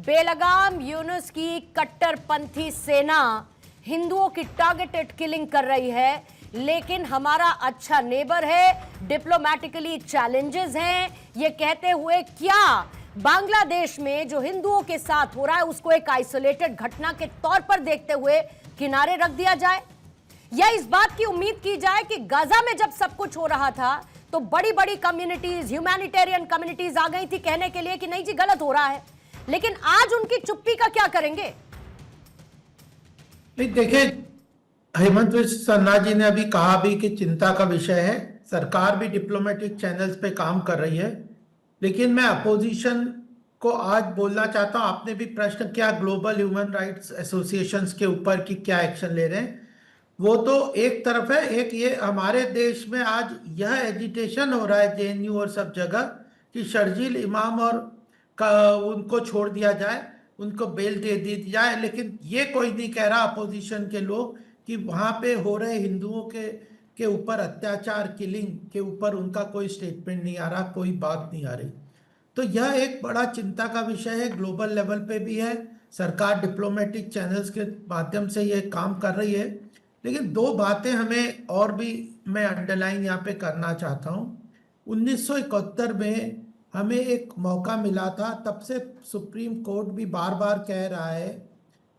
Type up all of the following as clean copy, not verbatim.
बेलगाम यूनुस की कट्टरपंथी सेना हिंदुओं की टारगेटेड किलिंग कर रही है, लेकिन हमारा अच्छा नेबर है, डिप्लोमेटिकली चैलेंजेस हैं, ये कहते हुए क्या बांग्लादेश में जो हिंदुओं के साथ हो रहा है उसको एक आइसोलेटेड घटना के तौर पर देखते हुए किनारे रख दिया जाए, या इस बात की उम्मीद की जाए कि गाजा में जब सब कुछ हो रहा था तो बड़ी बड़ी कम्युनिटीज, ह्यूमैनिटेरियन कम्युनिटीज आ गई थी कहने के लिए कि नहीं जी गलत हो रहा है, लेकिन आज उनकी चुप्पी का क्या करेंगे? देखिए, हेमंत विश्व शर्मा जी ने अभी कहा भी कि चिंता का विषय है। सरकार भी डिप्लोमेटिक चैनल्स पे काम कर रही है, लेकिन मैं अपोजिशन को आज बोलना चाहता हूं। आपने भी प्रश्न किया ग्लोबल ह्यूमन राइट्स एसोसिएशंस के ऊपर कि क्या एक्शन ले रहे हैं। वो तो एक तरफ है, एक ये हमारे देश में आज यह एजिटेशन हो रहा है जेएनयू और सब जगह कि शर्जील इमाम और उनको छोड़ दिया जाए, उनको बेल दे दी जाए, लेकिन ये कोई नहीं कह रहा अपोजिशन के लोग कि वहाँ पे हो रहे हिंदुओं के ऊपर अत्याचार, किलिंग के ऊपर उनका कोई स्टेटमेंट नहीं आ रहा, कोई बात नहीं आ रही। तो यह एक बड़ा चिंता का विषय है, ग्लोबल लेवल पे भी है। सरकार डिप्लोमेटिक चैनल्स के माध्यम से ये काम कर रही है, लेकिन दो बातें हमें और भी मैं अंडरलाइन यहाँ पे करना चाहता हूँ। 1971 में हमें एक मौका मिला था, तब से सुप्रीम कोर्ट भी बार बार कह रहा है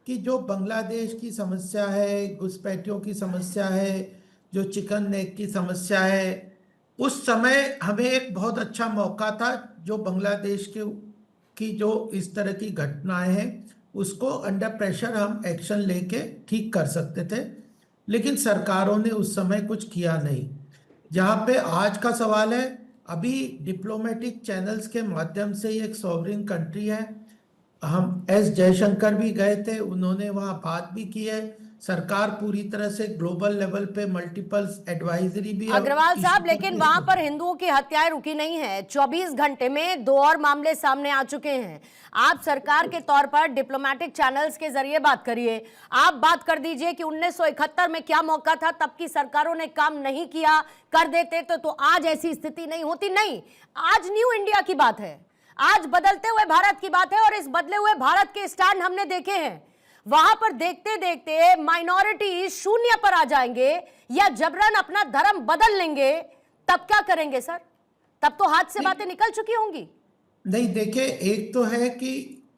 कि जो बांग्लादेश की समस्या है, घुसपैठियों की समस्या है, जो चिकन नेक की समस्या है, उस समय हमें एक बहुत अच्छा मौका था जो बांग्लादेश की जो इस तरह की घटनाएं हैं उसको अंडर प्रेशर हम एक्शन लेके ठीक कर सकते थे, लेकिन सरकारों ने उस समय कुछ किया नहीं। जहाँ पे आज का सवाल है, अभी डिप्लोमेटिक चैनल्स के माध्यम से एक सॉवरिन कंट्री है, हम एस जयशंकर भी गए थे, उन्होंने वहाँ बात भी की है। सरकार पूरी तरह से ग्लोबल लेवल पे मल्टीपल एडवाइजरी भी अग्रवाल साहब, लेकिन वहां पर हिंदुओं की हत्याएं रुकी नहीं है। 24 घंटे में 2 और मामले सामने आ चुके हैं। आप सरकार के तौर पर डिप्लोमेटिक चैनल्स के जरिए बात करिए, आप बात कर दीजिए कि 1971 में क्या मौका था, तब की सरकारों ने काम नहीं किया, कर देते तो आज ऐसी स्थिति नहीं होती। नहीं, आज न्यू इंडिया की बात है, आज बदलते हुए भारत की बात है, और इस बदले हुए भारत के स्टैंड हमने देखे हैं। वहां पर देखते देखते माइनॉरिटी शून्य पर आ जाएंगे या जबरन अपना धर्म बदल लेंगे, तब क्या करेंगे सर? तब तो हाथ से बातें निकल चुकी होंगी। नहीं, देखिए, एक तो है कि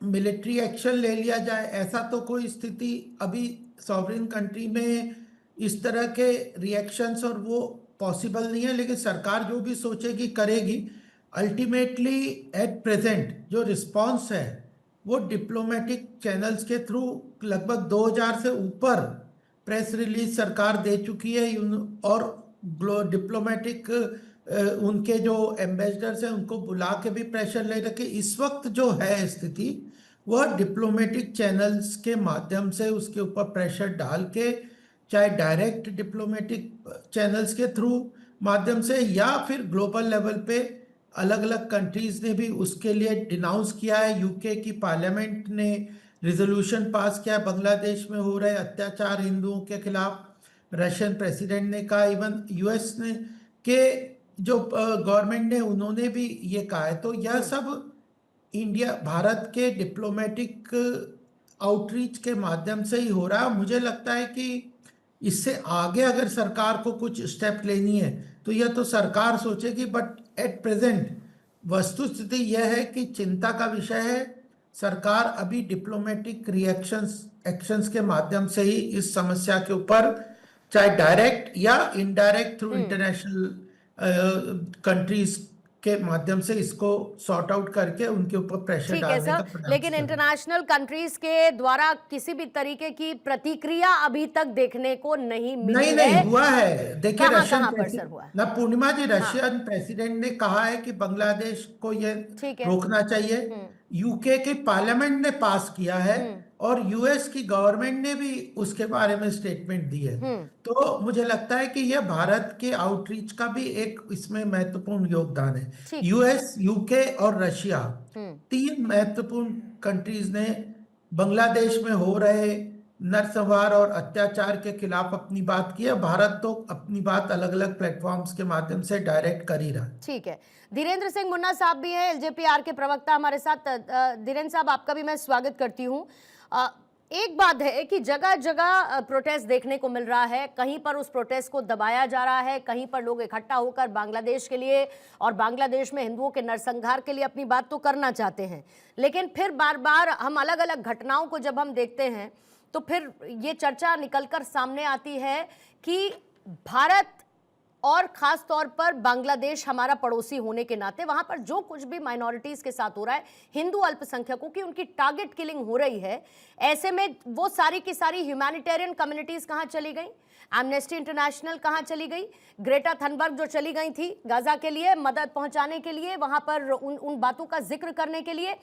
मिलिट्री एक्शन ले लिया जाए, ऐसा तो कोई स्थिति अभी सॉवरिन कंट्री में इस तरह के रिएक्शंस और वो पॉसिबल नहीं है, लेकिन सरकार जो भी सोचेगी करेगी। अल्टीमेटली एट प्रेजेंट जो रिस्पॉन्स है वो डिप्लोमेटिक चैनल्स के थ्रू लगभग 2000 से ऊपर प्रेस रिलीज सरकार दे चुकी है, और डिप्लोमेटिक उनके जो एम्बेसडर्स हैं उनको बुला के भी प्रेशर ले रखे। इस वक्त जो है स्थिति, वह डिप्लोमेटिक चैनल्स के माध्यम से उसके ऊपर प्रेशर डाल के, चाहे डायरेक्ट डिप्लोमेटिक चैनल्स के थ्रू माध्यम से या फिर ग्लोबल लेवल पे अलग अलग कंट्रीज ने भी उसके लिए डिनाउंस किया है। यूके की पार्लियामेंट ने रिजोल्यूशन पास किया बांग्लादेश में हो रहे अत्याचार हिंदुओं के खिलाफ। रशियन प्रेसिडेंट ने कहा, इवन यूएस ने के जो गवर्नमेंट ने उन्होंने भी ये कहा है। तो यह सब इंडिया, भारत के डिप्लोमेटिक आउटरीच के माध्यम से ही हो रहा है। मुझे लगता है कि इससे आगे अगर सरकार को कुछ स्टेप लेनी है तो यह तो सरकार सोचेगी, बट एट प्रेजेंट वस्तुस्थिति यह है कि चिंता का विषय है। सरकार अभी डिप्लोमेटिक एक्शंस के माध्यम से ही इस समस्या के ऊपर, चाहे डायरेक्ट या इनडायरेक्ट थ्रू इंटरनेशनल कंट्रीज के माध्यम से इसको सॉर्ट आउट करके उनके ऊपर प्रेशर डालने का प्रयास। लेकिन इंटरनेशनल कंट्रीज के द्वारा किसी भी तरीके की प्रतिक्रिया अभी तक देखने को नहीं मिली है। नहीं हुआ है। देखिए, कहां पर सर हुआ ना पूर्णिमा जी, रशियन प्रेसिडेंट ने कहा है कि बांग्लादेश को ये रोकना चाहिए। यूके के पार्लियामेंट ने पास किया है और यूएस की गवर्नमेंट ने भी उसके बारे में स्टेटमेंट दी है। तो मुझे लगता है कि यह भारत के आउटरीच का भी एक इसमें महत्वपूर्ण योगदान है। यूएस, यूके और रशिया, 3 महत्वपूर्ण कंट्रीज ने बांग्लादेश में हो रहे नरसंहार और अत्याचार के खिलाफ अपनी बात की है। भारत तो अपनी बात अलग अलग प्लेटफॉर्म्स के माध्यम से डायरेक्ट कर ही रहा है। ठीक है, धीरेन्द्र सिंह मुन्ना साहब भी हैं, एलजेपीआर के प्रवक्ता हमारे साथ। धीरेन्द्र साहब, आपका भी मैं स्वागत करती हूँ। एक बात है कि जगह जगह प्रोटेस्ट देखने को मिल रहा है, कहीं पर उस प्रोटेस्ट को दबाया जा रहा है, कहीं पर लोग इकट्ठा होकर बांग्लादेश के लिए और बांग्लादेश में हिंदुओं के नरसंहार के लिए अपनी बात तो करना चाहते हैं, लेकिन फिर बार बार हम अलग अलग घटनाओं को जब हम देखते हैं तो फिर ये चर्चा निकलकर सामने आती है कि भारत और खास तौर पर बांग्लादेश हमारा पड़ोसी होने के नाते वहां पर जो कुछ भी माइनॉरिटीज के साथ हो रहा है, हिंदू अल्पसंख्यकों की उनकी टारगेट किलिंग हो रही है, ऐसे में वो सारी की सारी ह्यूमैनिटेरियन कम्युनिटीज कहां चली गई? एमनेस्टी इंटरनेशनल कहां चली गई? ग्रेटा थनबर्ग जो चली गई थी गाजा के लिए मदद पहुंचाने के लिए, वहां पर उन बातों का जिक्र करने के लिए,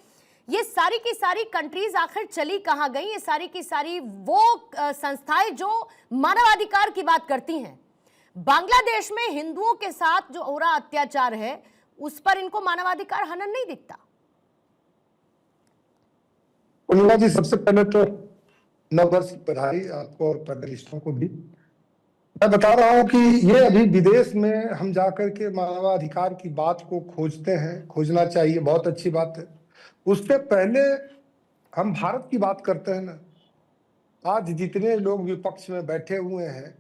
ये सारी की सारी कंट्रीज आखिर चली कहां गई? ये सारी की सारी वो संस्थाएं जो मानवाधिकार की बात करती हैं। बांग्लादेश में हिंदुओं के साथ जो हो रहा अत्याचार है उस पर इनको मानवाधिकार हनन नहीं दिखता। पूर्णिमा जी, सबसे पहले तो नववर्ष की बधाई आपको और पैनलिस्टों को भी। मैं बता रहा हूं कि ये अभी विदेश में हम जाकर के मानवाधिकार की बात को खोजते हैं, खोजना चाहिए, बहुत अच्छी बात है। उससे पहले हम भारत की बात करते हैं ना। आज जितने लोग विपक्ष में बैठे हुए हैं,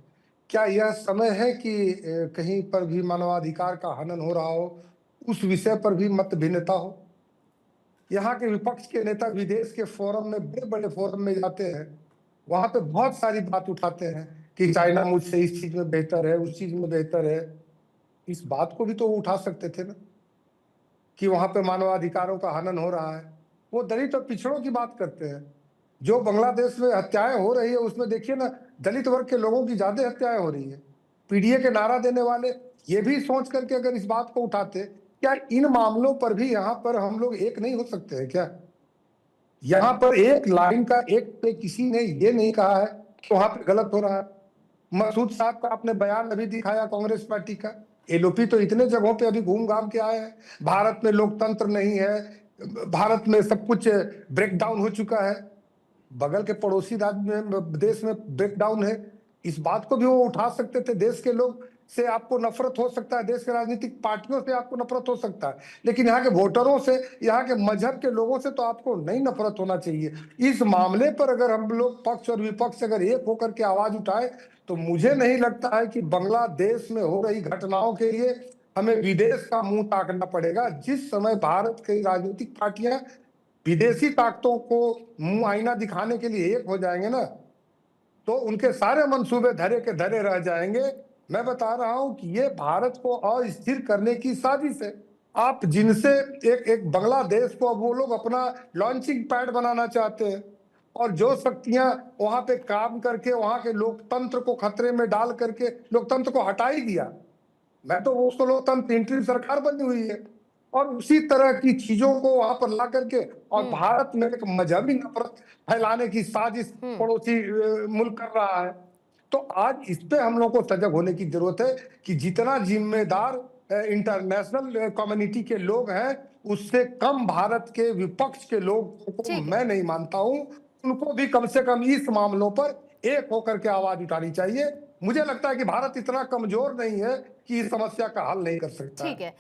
क्या यह समय है कि कहीं पर भी मानवाधिकार का हनन हो रहा हो, उस विषय पर भी मत भिन्नता हो? यहाँ के विपक्ष के नेता विदेश के फोरम में, बड़े बड़े फोरम में जाते हैं, वहां पे बहुत सारी बात उठाते हैं कि चाइना मुझसे इस चीज में बेहतर है, उस चीज में बेहतर है। इस बात को भी तो उठा सकते थे ना कि वहां पे मानवाधिकारों का हनन हो रहा है। वो दलित और पिछड़ों की बात करते हैं। जो बांग्लादेश में हत्याएं हो रही है उसमें देखिए ना, दलित वर्ग के लोगों की ज्यादा हत्याएं हो रही है। पीडीए के नारा देने वाले ये भी सोच करके अगर इस बात को उठाते, क्या इन मामलों पर भी यहाँ पर हम लोग एक नहीं हो सकते हैं क्या? यहाँ पर एक लाइन का एक पे किसी ने ये नहीं कहा है कि वहां पे गलत हो रहा है। मसूद साहब का आपने बयान अभी दिखाया, कांग्रेस पार्टी का। एलओपी तो इतने जगहों पे अभी घूम घाम के आए हैं, भारत में लोकतंत्र नहीं है, भारत में सब कुछ ब्रेक डाउन हो चुका है। बगल के पड़ोसी राज्य में, देश में ब्रेक डाउन है। इस बात को भी वो उठा सकते थे। देश के लोग से आपको नफरत हो सकता है, देश के राजनीतिक पार्टियों से आपको नफरत हो सकता है, लेकिन यहाँ के वोटरों से, यहाँ के मजहब के लोगों से तो आपको नहीं नफरत होना चाहिए। इस मामले पर अगर हम लोग पक्ष और विपक्ष अगर एक होकर के आवाज उठाए तो मुझे नहीं लगता है कि बांग्लादेश में हो रही घटनाओं के लिए हमें विदेश का मुंह ताकना पड़ेगा। जिस समय भारत की राजनीतिक पार्टियां विदेशी ताकतों को मुंह आईना दिखाने के लिए एक हो जाएंगे ना, तो उनके सारे मंसूबे धरे के धरे रह जाएंगे। मैं बता रहा हूं कि ये भारत को अस्थिर करने की साजिश है। आप जिनसे एक बांग्लादेश को अब वो लोग अपना लॉन्चिंग पैड बनाना चाहते हैं, और जो शक्तियां वहां पे काम करके वहां के लोकतंत्र को खतरे में डाल करके लोकतंत्र को हटा ही दिया। मैं तो उसको लोकतंत्र इंटरिम सरकार बनी हुई है, और उसी तरह की चीजों को वहां पर ला करके और भारत में एक मजहबी नफरत फैलाने की साजिश पड़ोसी मुल्क कर रहा है। तो आज इस पे हम लोग को सजग होने की जरूरत है कि जितना जिम्मेदार इंटरनेशनल कम्युनिटी के लोग हैं, उससे कम भारत के विपक्ष के लोग को मैं नहीं मानता हूं। उनको भी कम से कम इस मामलों पर एक होकर के आवाज उठानी चाहिए। मुझे लगता है कि भारत इतना कमजोर नहीं है कि इस समस्या का हल नहीं कर सकता। ठीक है।